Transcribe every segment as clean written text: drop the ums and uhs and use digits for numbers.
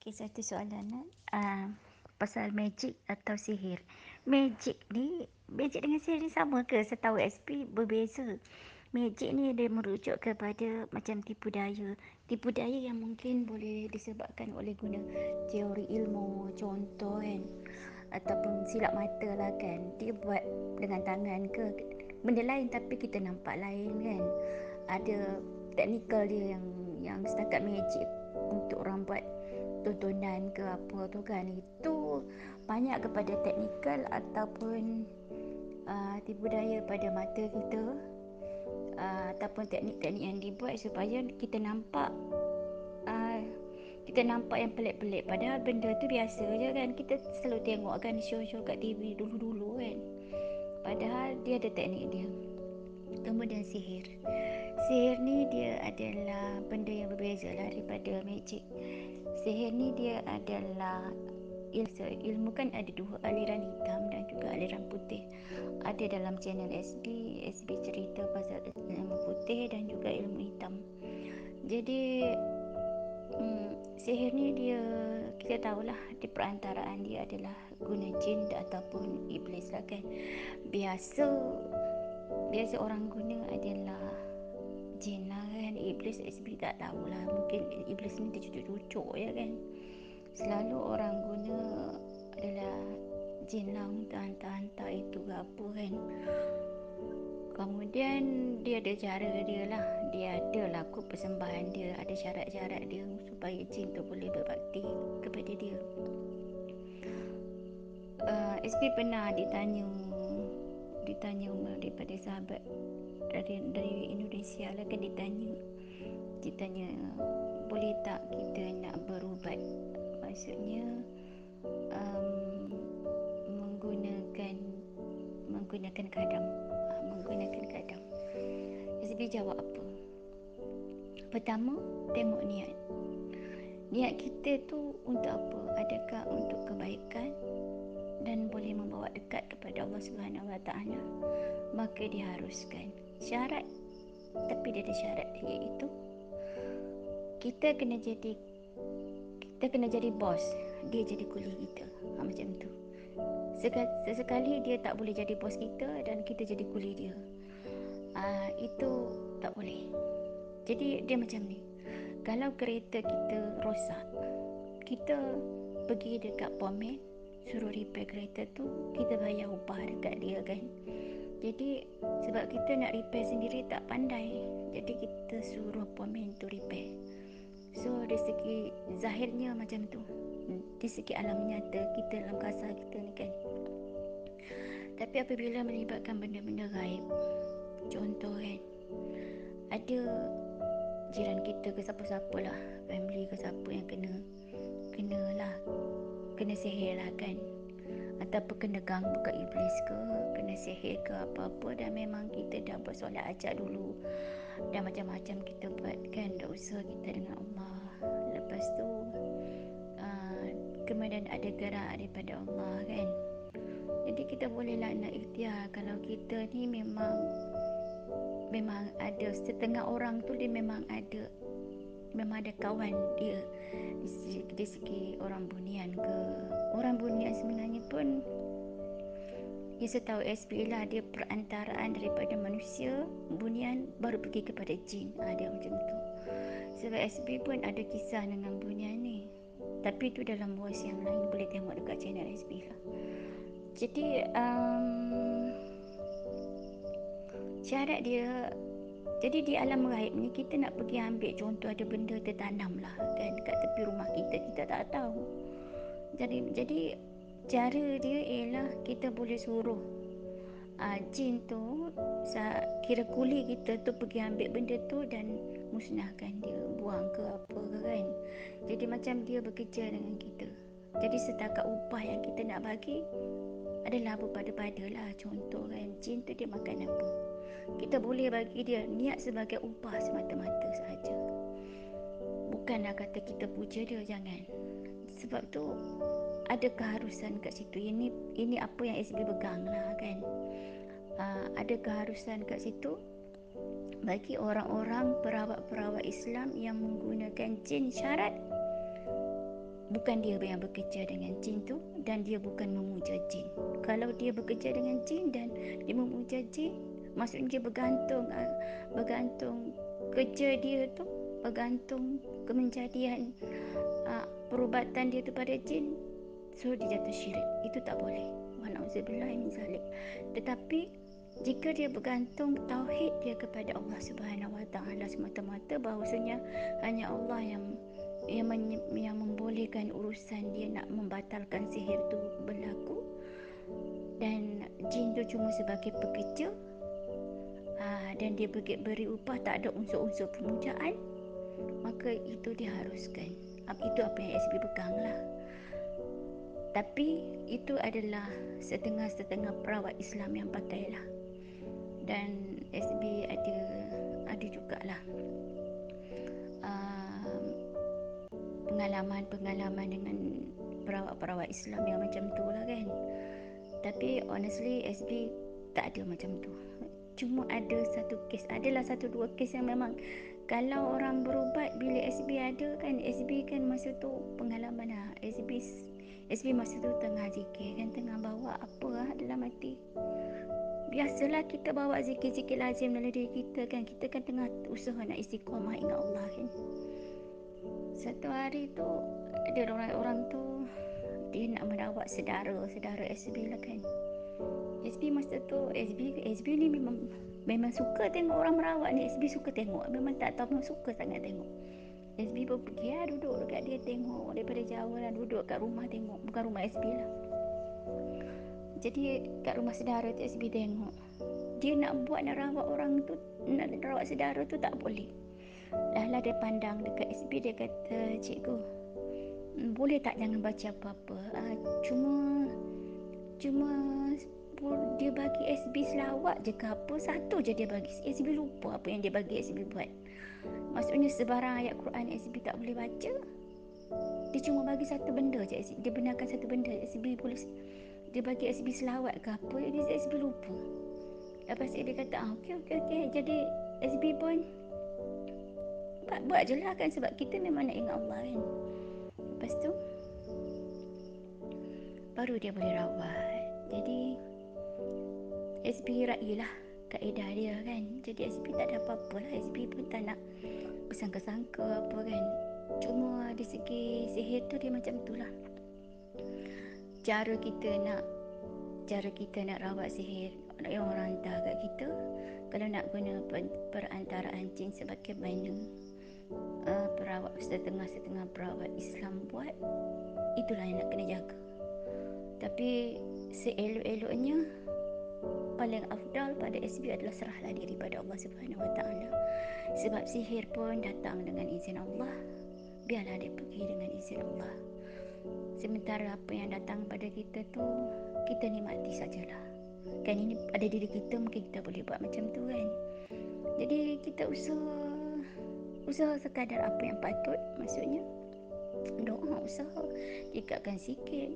Okay, satu soalan pasal magic atau sihir. Magic dengan sihir ni sama ke? Setahu SP berbeza. Magic ni dia merujuk kepada macam tipu daya. Tipu daya yang mungkin boleh disebabkan oleh guna teori ilmu, contoh kan. Ataupun silap mata lah kan. Dia buat dengan tangan ke benda lain tapi kita nampak lain kan. Ada teknikal dia yang setakat magic untuk orang buat tontonan ke apa tu kan, itu banyak kepada teknikal ataupun tipu daya pada mata kita, ataupun teknik-teknik yang dibuat supaya kita nampak yang pelik-pelik, padahal benda tu biasa je kan. Kita selalu tengok kan show-show kat TV dulu-dulu kan, padahal dia ada teknik dia. Kemudian sihir ni dia adalah benda yang berbeza lah daripada magic. Sihir ni dia adalah ilmu kan, ada dua, aliran hitam dan juga aliran putih. Ada dalam channel SB cerita pasal ilmu putih dan juga ilmu hitam. Jadi sihir ni dia, kita tahulah di perantaraan dia adalah guna jin ataupun iblis lah kan. Biasa orang guna adalah jin lah kan. Iblis SB tak tahulah, mungkin iblis ni tercucuk-cucuk je kan. Selalu orang guna adalah jin lah untuk hantar-hantar itu ke apa kan. Kemudian dia ada cara dia lah, dia ada laku persembahan dia, ada syarat-syarat dia supaya jin tu boleh berbakti kepada dia. SB pernah ditanya daripada sahabat dari Indonesia lah kan, ditanya boleh tak kita nak berubat, maksudnya menggunakan kadam. SB jawab apa? Pertama, tengok niat kita tu untuk apa? Adakah untuk kebaikan dan boleh membawa dekat kepada Allah Subhanahu Wa Taala, maka diharuskan syarat. Tapi dia ada syarat dia, iaitu kita kena jadi bos, dia jadi kuli kita. Macam tu. Sesekali dia tak boleh jadi bos kita dan kita jadi kuli dia. Itu tak boleh. Jadi dia macam ni. Kalau kereta kita rosak, kita pergi dekat pomen, suruh repair kereta tu, kita bayar upah dekat dia kan. Jadi sebab kita nak repair sendiri tak pandai, jadi kita suruh pomen tu repair. So dari segi zahirnya macam tu, di segi alam nyata kita, dalam kasar kita ni kan. Tapi apabila melibatkan benda-benda gaib, contoh kan, ada jiran kita ke siapa-siapa lah, family ke siapa yang kena sihir lah kan, ataupun kena ganggu kat iblis ke, kena sihir ke apa-apa, dan memang kita dah buat solat ajak dulu dan macam-macam kita buat kan, dah usaha kita dengan Allah. Lepas tu kemudian ada gerak daripada Allah kan. Jadi kita bolehlah nak ikhtiar. Kalau kita ni memang ada setengah orang tu, dia memang ada kawan dia di segi orang bunian ke. Orang bunian sebenarnya pun, dia setahu SB lah, dia perantaraan daripada manusia bunian baru pergi kepada jin. Dia macam tu. Sebab SB pun ada kisah dengan bunian ni, tapi itu dalam voice yang lain, boleh tengok dekat channel SB lah. Jadi syarat dia, jadi di alam gaib ni kita nak pergi ambil contoh, ada benda tertanam lah kan kat tepi rumah kita tak tahu. Jadi cara dia ialah kita boleh suruh jin tu, kira kuli kita tu, pergi ambil benda tu dan musnahkan dia, buang ke apa ke kan. Jadi macam dia bekerja dengan kita. Jadi setakat upah yang kita nak bagi adalah berpada-pada lah. Contoh kan, jin tu dia makan apa, kita boleh bagi dia niat sebagai upah semata-mata sahaja. Bukanlah kata kita puja dia, jangan. Sebab tu ada keharusan kat situ. Ini apa yang SB pegang lah kan. Ada keharusan kat situ bagi orang-orang perawat-perawat Islam yang menggunakan jin. Syarat bukan dia yang bekerja dengan jin tu, dan dia bukan memuja jin. Kalau dia bekerja dengan jin dan dia memuja jin, maksudnya dia bergantung kerja dia tu, bergantung kemenjadian perubatan dia tu pada jin, so dia jatuh syirik. Itu tak boleh. Wa na'udzubillah min zalik. Tetapi jika dia bergantung tauhid dia kepada Allah Subhanahu Wa Taala semata-mata, bahawasanya hanya Allah yang membolehkan urusan dia nak membatalkan sihir tu berlaku, dan jin tu cuma sebagai pekerja, dan dia beri upah, tak ada unsur-unsur pemujaan, maka itu diharuskan. Itu apa yang SB pegang lah. Tapi itu adalah setengah-setengah perawat Islam yang pakailah. Dan SB ada jugalah pengalaman dengan perawat-perawat Islam yang macam tu lah kan. Tapi honestly SB tak ada macam tu. Cuma adalah satu dua kes yang memang kalau orang berubat bilik SB ada kan, SB kan masa tu pengalaman lah. SB masa tu tengah zikir kan, tengah bawa apa dalam hati. Biasalah kita bawa zikir-zikir lazim dalam diri kita kan. Kita kan tengah usaha nak istiqamah ingat Allah kan. Satu hari tu ada orang tu dia nak merawat saudara SB lah kan. SB masa tu SB ni memang suka tengok orang merawat ni. SB suka tengok, memang tak tahu, memang suka sangat tengok. SB pun pergi duduk dekat dia, tengok daripada jauh lah, duduk kat rumah tengok, bukan rumah SB lah. Jadi kat rumah saudara tu SB tengok. Dia nak rawat orang tu, nak rawat saudara tu tak boleh. Lah dia pandang dekat SB, dia kata, cikgu, boleh tak jangan baca apa-apa, cuma dia bagi SB selawat je ke apa, satu je dia bagi. SB lupa apa yang dia bagi SB buat. Maksudnya sebarang ayat Quran SB tak boleh baca, dia cuma bagi satu benda je. Dia benarkan satu benda, SB boleh, dia bagi SB selawat ke apa, SB lupa. Lepas SB kata okey. Jadi SB pun buat je lah kan, sebab kita memang nak ingat Allah kan. Lepas tu baru dia boleh rawat. Jadi SB railah kaedah dia kan. Jadi SB tak ada apa-apa lah. SB pun tak nak bersangka-sangka apa kan. Cuma dari segi sihir tu dia macam tu lah. Cara kita nak rawat sihir yang orang hantar kat kita, kalau nak guna perantaraan jin sebagaimana setengah perawat Islam buat, itulah yang nak kena jaga. Tapi seelok-eloknya, paling afdal pada SB adalah serahlah diri pada Allah Subhanahu Wa Taala. Sebab sihir pun datang dengan izin Allah, biarlah dia pergi dengan izin Allah. Sementara apa yang datang pada kita tu, kita nikmati sajalah kan. Ini pada diri kita, mungkin kita boleh buat macam tu kan. Jadi kita usaha sekadar apa yang patut, maksudnya doa, usaha ikatkan sikit,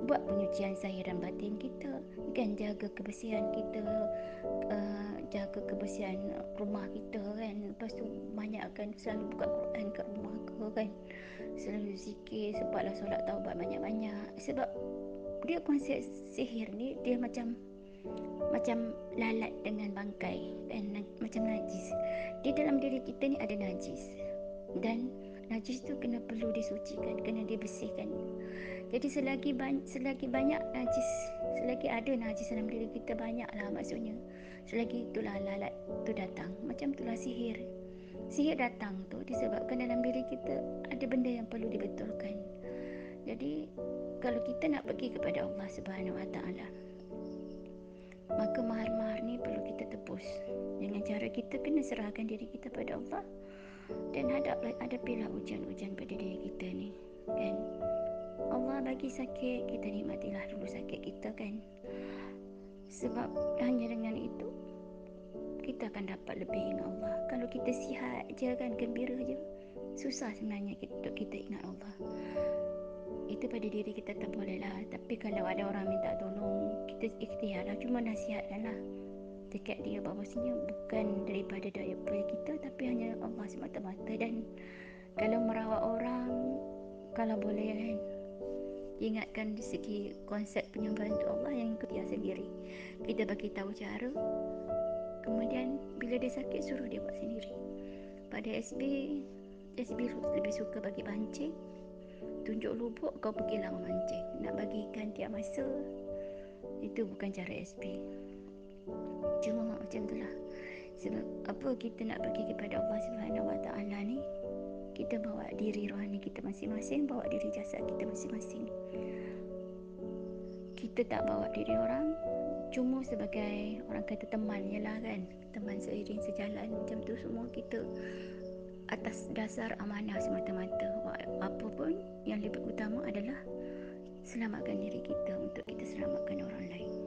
buat penyucian zahir dan batin kita kan, jaga kebersihan kita, jaga kebersihan rumah kita kan. Lepas tu banyakkan selalu buka Quran kat rumah ke kan, selalu zikir, sempatlah solat taubat banyak-banyak. Sebab dia konsep sihir ni, dia macam lalat dengan bangkai dan macam najis. Di dalam diri kita ni ada najis, dan najis tu perlu disucikan, kena dibersihkan. Jadi selagi banyak najis, selagi ada najis dalam diri kita, banyaklah maksudnya, selagi itulah lalat tu datang. Macam itulah sihir datang tu disebabkan dalam diri kita ada benda yang perlu dibetulkan. Jadi kalau kita nak pergi kepada Allah Subhanahu Wa Taala, maka mahar-mahar ni perlu kita tebus dengan cara kita kena serahkan diri kita pada Allah, dan hadapilah ujian-ujian pada diri kita ni kan. Allah bagi sakit, kita nikmatilah dulu sakit kita kan. Sebab hanya dengan itu kita akan dapat lebih ingat Allah. Kalau kita sihat je kan, gembira je, susah sebenarnya untuk kita ingat Allah. Itu pada diri kita tak boleh lah. Tapi kalau ada orang minta tolong, kita ikhtiarlah, cuma nasihatkanlah dekat dia bahawasanya bukan daripada daya upaya kita, tapi hanya Allah semata-mata. Dan kalau merawat orang, kalau boleh kan, ingatkan di segi konsep penyembahan untuk Allah yang dia sendiri. Kita bagi tahu cara, kemudian bila dia sakit suruh dia buat sendiri. Pada SB lebih suka bagi pancing, tunjuk lubuk, kau pergilah memancing. Nak bagi ikan tiap masa, itu bukan cara SB. Cuma macam itulah. Sebab apa kita nak pergi kepada Allah Subhanahu Wa Taala ni, kita bawa diri rohani kita masing-masing, bawa diri jasad kita masing-masing. Kita tak bawa diri orang cuma sebagai orang kata teman je lah kan, teman seiring sejalan macam tu. Semua kita atas dasar amanah semata-mata. Apa pun yang lebih utama adalah selamatkan diri kita untuk kita selamatkan orang lain.